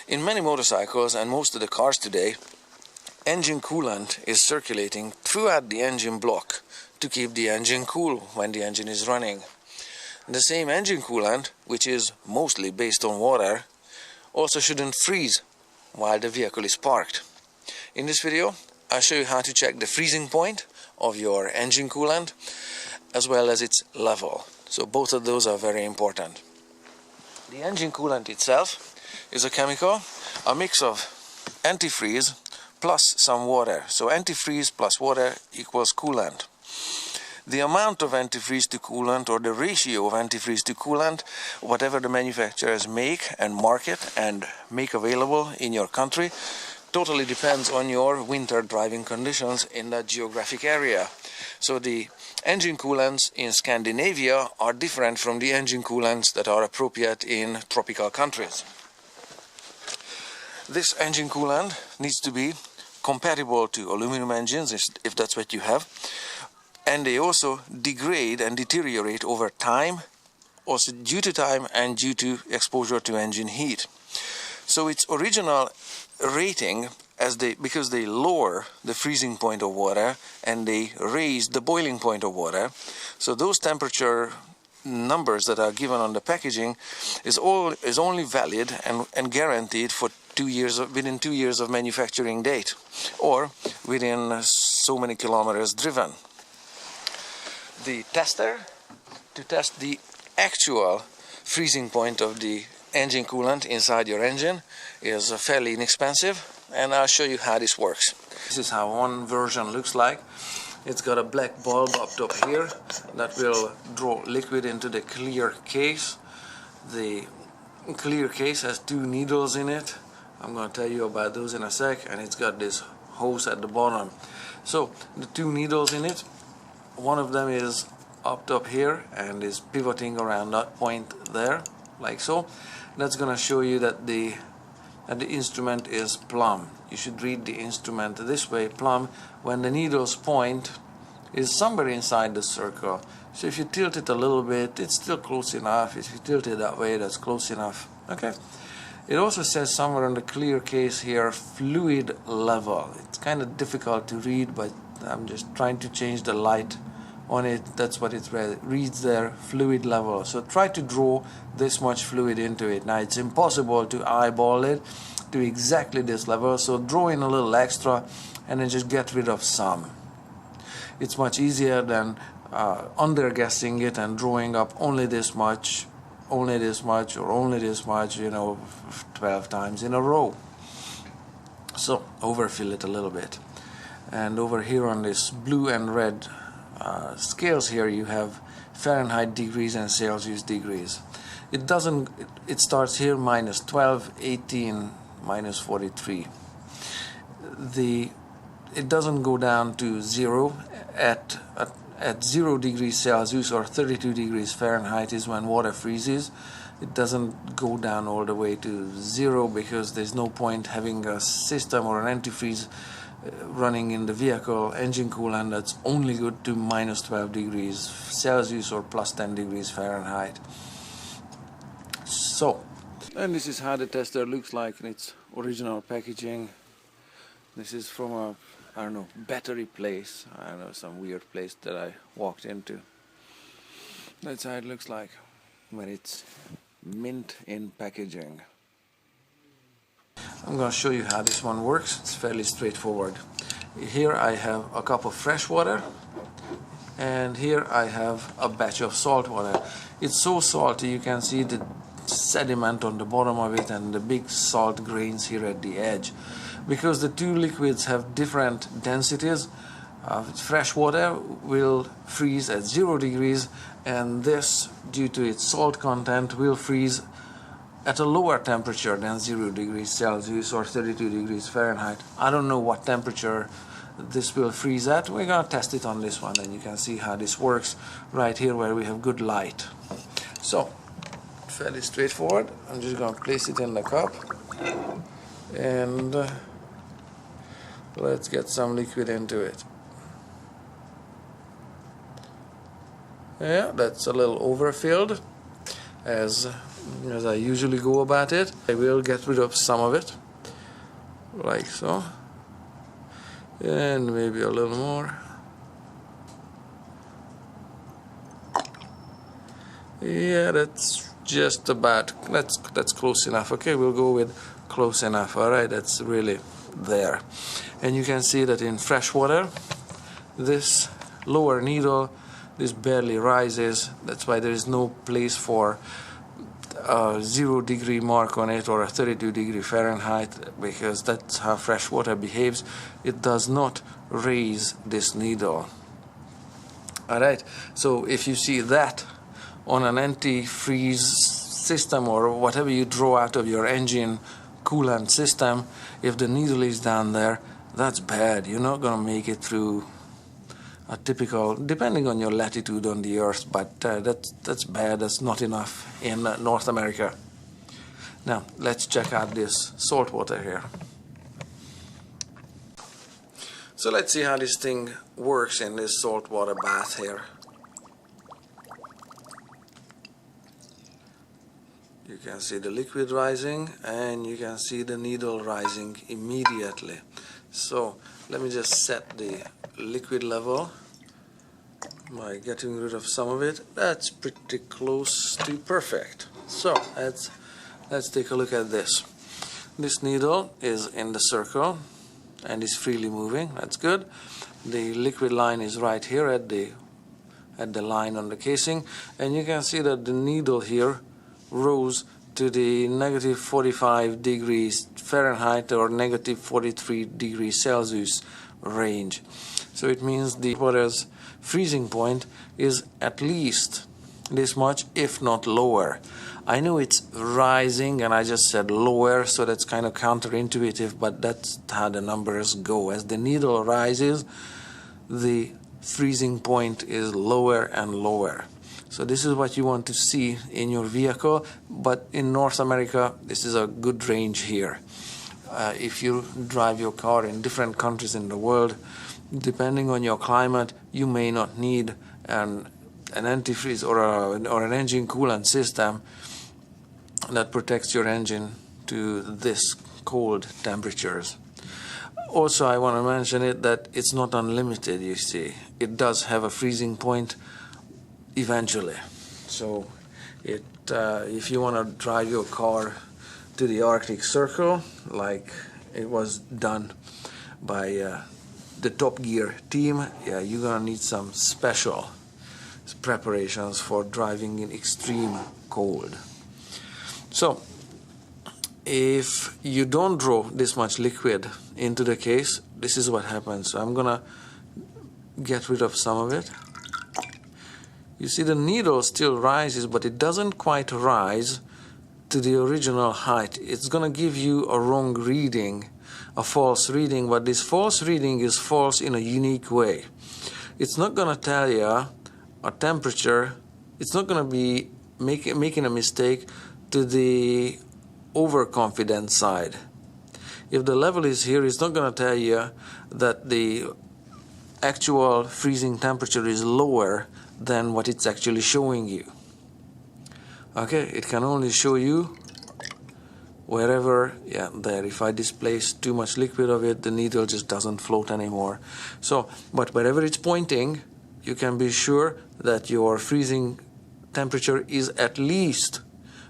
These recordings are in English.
In many motorcycles and most of the cars today, engine coolant is circulating throughout the engine block to keep the engine cool when the engine is running. The same engine coolant, which is mostly based on water, also shouldn't freeze while the vehicle is parked. In this video, I'll show you how to check the freezing point of your engine coolant as well as its level. So both of those are very important. The engine coolant itself is a chemical, a mix of antifreeze plus some water. So antifreeze plus water equals coolant. The amount of antifreeze to coolant, or the ratio of antifreeze to coolant, whatever the manufacturers make and market and make available in your country, totally depends on your winter driving conditions in that geographic area. So the engine coolants in Scandinavia are different from the engine coolants that are appropriate in tropical countries. This engine coolant needs to be compatible to aluminum engines, if that's what you have, and they also degrade and deteriorate over time, also due to time and due to exposure to engine heat. So its original rating, because they lower the freezing point of water and they raise the boiling point of water, so those temperature numbers that are given on the packaging is only valid and guaranteed for 2 years within 2 years of manufacturing date, or within so many kilometers driven. The tester, to test the actual freezing point of the engine coolant inside your engine, is fairly inexpensive, and I'll show you how this works. This is how one version looks like. It's got a black bulb up top here that will draw liquid into the clear case. The clear case has 2 needles in it. I'm going to tell you about those in a sec, and it's got this hose at the bottom. So the 2 needles in it, one of them is up top here and is pivoting around that point there, like so. That's going to show you that the instrument is plumb. You should read the instrument this way, plumb, when the needle's point is somewhere inside the circle. So if you tilt it a little bit, it's still close enough. If you tilt it that way, that's close enough. Okay. It also says somewhere on the clear case here, fluid level. It's kind of difficult to read, but I'm just trying to change the light on it. That's what it reads there, fluid level. So try to draw this much fluid into it. Now it's impossible to eyeball it to exactly this level, so draw in a little extra and then just get rid of some. It's much easier than underguessing it and drawing up only this much, only this much, or only this much, 12 times in a row. So overfill it a little bit. And over here on this blue and red scales here, you have Fahrenheit degrees and Celsius degrees. It starts here minus 12, 18, minus 43. It doesn't go down to 0 at 0 degrees Celsius or 32 degrees Fahrenheit is when water freezes. It doesn't go down all the way to 0 because there's no point having a system or an antifreeze running in the vehicle engine coolant that's only good to minus 12 degrees Celsius or plus 10 degrees Fahrenheit. So, and this is how the tester looks like in its original packaging. This is from a, battery place. Some weird place that I walked into. That's how it looks like when it's mint in packaging. I'm going to show you how this one works. It's fairly straightforward. Here I have a cup of fresh water, and here I have a batch of salt water. It's so salty, you can see the sediment on the bottom of it and the big salt grains here at the edge. Because the 2 liquids have different densities, fresh water will freeze at 0 degrees, and this, due to its salt content, will freeze at a lower temperature than 0 degrees Celsius or 32 degrees Fahrenheit. I don't know what temperature this will freeze at. We're going to test it on this one, and you can see how this works right here where we have good light. So, fairly straightforward. I'm just going to place it in the cup, and let's get some liquid into it. Yeah, that's a little overfilled, as as I usually go about it. I will get rid of some of it, like so, and maybe a little more. Yeah, that's just about, that's close enough. Okay, we'll go with close enough. All right, that's really there. And you can see that in fresh water, this lower needle, this barely rises. That's why there is no place for a 0 degree mark on it or a 32 degree Fahrenheit, because that's how fresh water behaves. It does not raise this needle. All right, so if you see that on an anti-freeze system or whatever you draw out of your engine coolant system, if the needle is down there, that's bad. You're not going to make it through a typical, depending on your latitude on the earth, but that's bad. That's not enough in North America. Now let's check out this salt water here. So let's see how this thing works in this saltwater bath here. You can see the liquid rising and you can see the needle rising immediately. So let me just set the liquid level by getting rid of some of it. That's pretty close to perfect. So let's take a look at this. This needle is in the circle and is freely moving. That's good. The liquid line is right here at the line on the casing, and you can see that the needle here rose to the negative 45 degrees Fahrenheit or negative 43 degrees Celsius range. So it means the water's freezing point is at least this much, if not lower. I know it's rising and I just said lower, so that's kind of counterintuitive, but that's how the numbers go. As the needle rises, the freezing point is lower and lower. So this is what you want to see in your vehicle, but in North America this is a good range here. If you drive your car in different countries in the world, depending on your climate, you may not need an antifreeze or an engine coolant system that protects your engine to this cold temperatures. Also, I want to mention it that it's not unlimited, you see. It does have a freezing point eventually. So if you want to drive your car to the Arctic Circle, like it was done by the Top Gear team, yeah, you're gonna need some special preparations for driving in extreme cold. So if you don't draw this much liquid into the case, this is what happens. So I'm gonna get rid of some of it. You see the needle still rises, but it doesn't quite rise to the original height. It's gonna give you a wrong reading, a false reading, but this false reading is false in a unique way. It's not gonna tell you a temperature. It's not gonna be making a mistake to the overconfident side. If the level is here, it's not gonna tell you that the actual freezing temperature is lower than what it's actually showing you. Okay, it can only show you wherever, yeah, there. If I displace too much liquid of it, the needle just doesn't float anymore. So, but wherever it's pointing, you can be sure that your freezing temperature is at least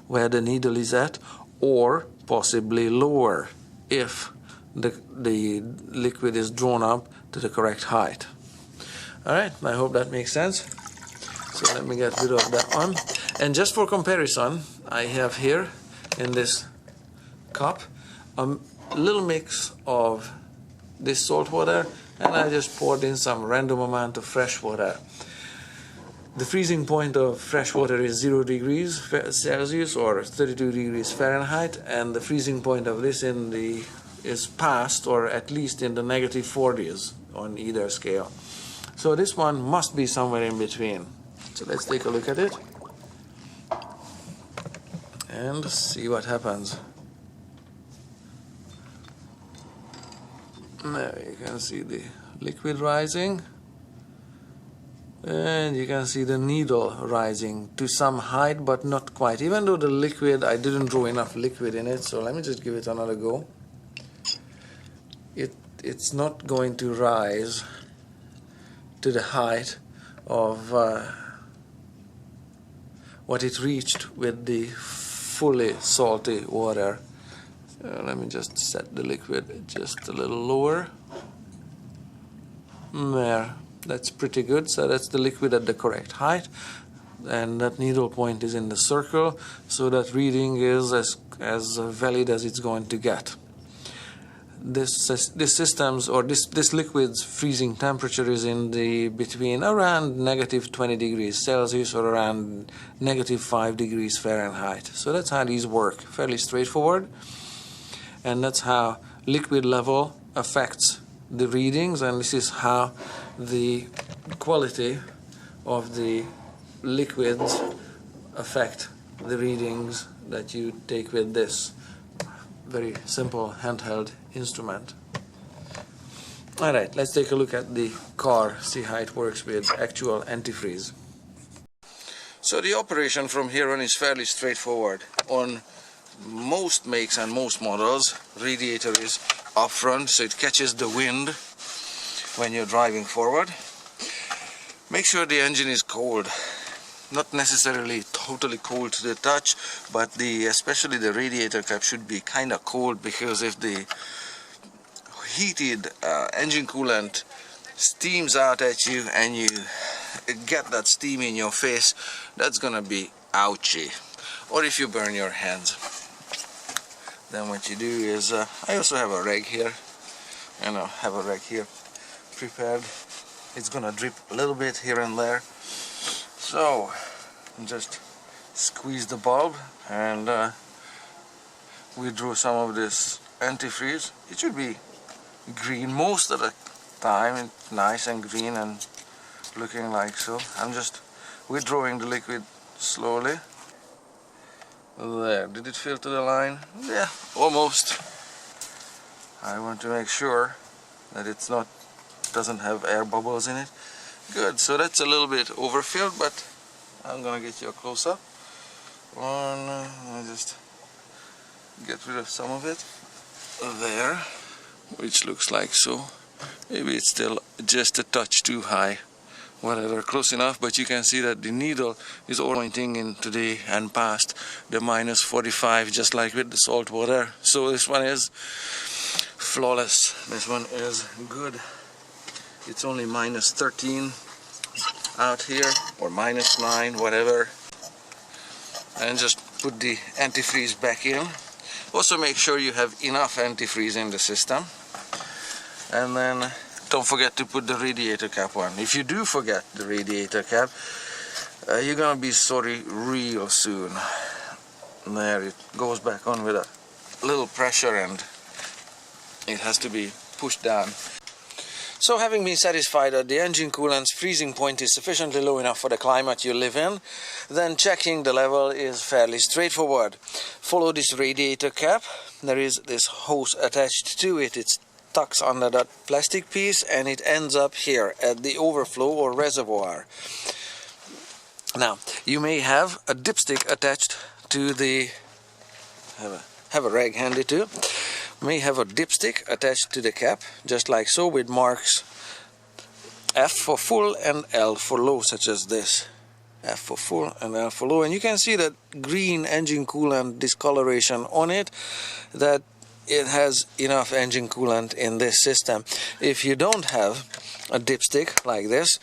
where the needle is at, or possibly lower if the liquid is drawn up to the correct height. Alright, I hope that makes sense. So let me get rid of that one. And just for comparison, I have here in this cup a little mix of this salt water, and I just poured in some random amount of fresh water. The freezing point of fresh water is 0 degrees Celsius or 32 degrees Fahrenheit, and the freezing point of this is past, or at least in the negative 40s on either scale. So this one must be somewhere in between. So let's take a look at it and see what happens. There you can see the liquid rising. And you can see the needle rising to some height, but not quite. Even though the liquid, I didn't draw enough liquid in it, so let me just give it another go. It's not going to rise to the height of what it reached with the fully salty water. Let me just set the liquid just a little lower. There, that's pretty good. So that's the liquid at the correct height, and that needle point is in the circle, so that reading is as valid as it's going to get. This liquid's freezing temperature is in the between around -20°C or around -5°F. So that's how these work. Fairly straightforward, and that's how liquid level affects the readings, and this is how the quality of the liquids affect the readings that you take with this very simple handheld instrument. Alright, let's take a look at the car, see how it works with actual antifreeze. So the operation from here on is fairly straightforward. On most makes and most models, radiator is up front, so it catches the wind when you're driving forward. Make sure the engine is cold. Not necessarily totally cold to the touch, but especially the radiator cap should be kind of cold, because if the heated engine coolant steams out at you and you get that steam in your face, that's gonna be ouchy. Or if you burn your hands, then what you do is, I also have a rag here, and I have a rag here prepared. It's gonna drip a little bit here and there. So just squeeze the bulb and withdraw some of this antifreeze. It should be green most of the time. It's nice and green and looking like so. I'm just withdrawing the liquid slowly. There, did it fill to the line? Yeah, almost. I want to make sure that it's doesn't have air bubbles in it. Good, so that's a little bit overfilled, but I'm gonna get you a close-up. I'll just get rid of some of it. There, which looks like so. Maybe it's still just a touch too high. Whatever, close enough, but you can see that the needle is all pointing into the and past the -45, just like with the salt water. So this one is flawless. This one is good. It's only -13 out here, or -9, whatever. And just put the antifreeze back in. Also make sure you have enough antifreeze in the system. And then don't forget to put the radiator cap on. If you do forget the radiator cap, you're gonna be sorry real soon. There, it goes back on with a little pressure and it has to be pushed down. So having been satisfied that the engine coolant's freezing point is sufficiently low enough for the climate you live in, then checking the level is fairly straightforward. Follow this radiator cap. There is this hose attached to it. It tucks under that plastic piece and it ends up here at the overflow or reservoir. Now, you may have a dipstick attached to the... have a rag handy too. May have a dipstick attached to the cap, just like so, with marks F for full and L for low, such as this. F for full and L for low, and you can see that green engine coolant discoloration on it, that it has enough engine coolant in this system. If you don't have a dipstick like this,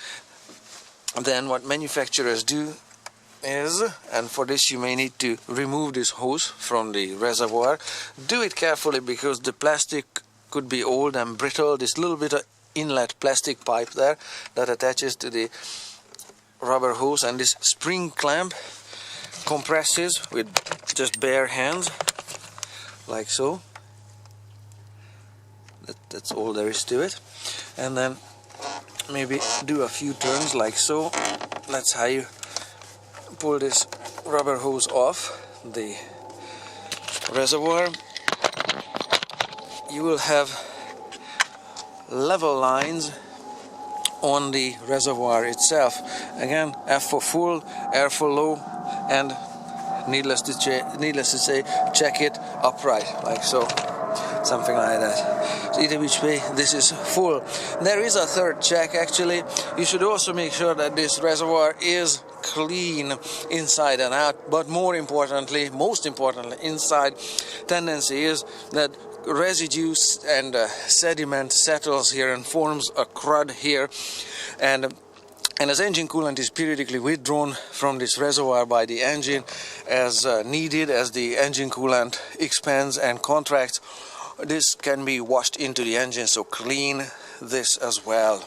then what manufacturers do is, and for this you may need to remove this hose from the reservoir. Do it carefully, because the plastic could be old and brittle. This little bit of inlet plastic pipe there that attaches to the rubber hose, and this spring clamp compresses with just bare hands like so. That's all there is to it. And then maybe do a few turns like so. That's how you pull this rubber hose off the reservoir. You will have level lines on the reservoir itself. Again, F for full, R for low, and needless to say, check it upright, like so, something like that. So either which way, this is full. There is a third check actually. You should also make sure that this reservoir is clean inside and out, but most importantly inside. Tendency is that residue and sediment settles here and forms a crud here, and as engine coolant is periodically withdrawn from this reservoir by the engine as needed, as the engine coolant expands and contracts, this can be washed into the engine, so clean this as well.